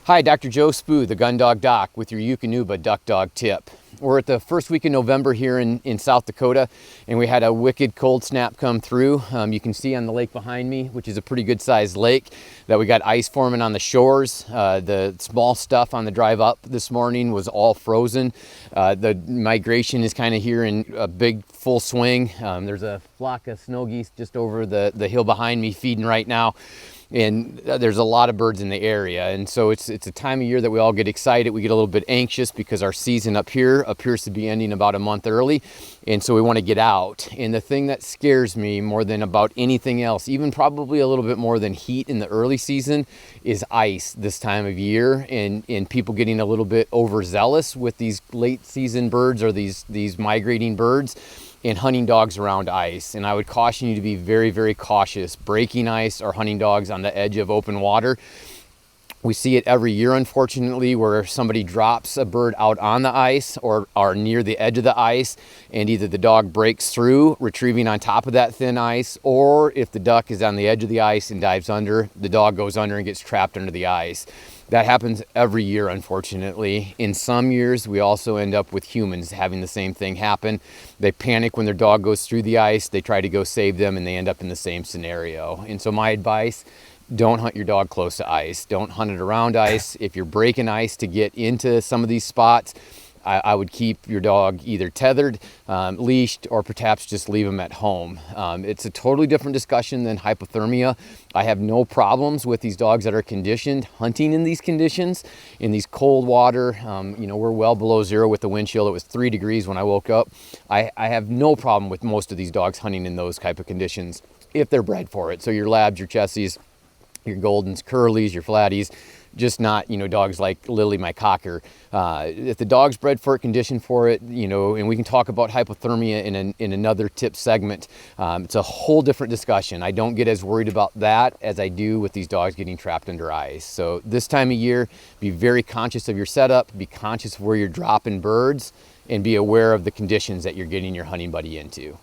Hi, Dr. Joe Spoo, the Gun Dog Doc, with your Eukanuba Duck Dog tip. We're at the first week of November here in South Dakota, and we had a wicked cold snap come through. You can see on the lake behind me, which is a pretty good sized lake, that we got ice forming on the shores. The small stuff on the drive up this morning was all frozen. The migration is kind of here in a big full swing. There's a flock of snow geese just over the hill behind me feeding right now. And there's a lot of birds in the area, and so it's a time of year that we all get excited. We get a little bit anxious because our season up here appears to be ending about a month early, and so we want to get out. And the thing that scares me more than about anything else, even probably a little bit more than heat in the early season, is ice this time of year, and people getting a little bit overzealous with these late season birds or these migrating birds and hunting dogs around ice. And I would caution you to be very, very cautious breaking ice or hunting dogs on the edge of open water. We see it every year, unfortunately, where somebody drops a bird out on the ice or near the edge of the ice, and either the dog breaks through, retrieving on top of that thin ice, or if the duck is on the edge of the ice and dives under, the dog goes under and gets trapped under the ice. That happens every year, unfortunately. In some years, we also end up with humans having the same thing happen. They panic when their dog goes through the ice, they try to go save them, and they end up in the same scenario. And so my advice, don't hunt your dog close to ice. Don't hunt it around ice. If you're breaking ice to get into some of these spots, I would keep your dog either tethered, leashed, or perhaps just leave them at home. It's a totally different discussion than hypothermia. I have no problems with these dogs that are conditioned hunting in these conditions, in these cold water. We're well below zero with the wind chill. It was 3 degrees when I woke up. I have no problem with most of these dogs hunting in those type of conditions if they're bred for it. So your labs, your chessies, your Goldens, Curlies, your Flatties, just not, dogs like Lily, my cocker. If the dog's bred for it, conditioned for it, and we can talk about hypothermia in another tip segment. It's a whole different discussion. I don't get as worried about that as I do with these dogs getting trapped under ice. So this time of year, be very conscious of your setup, be conscious of where you're dropping birds, and be aware of the conditions that you're getting your hunting buddy into.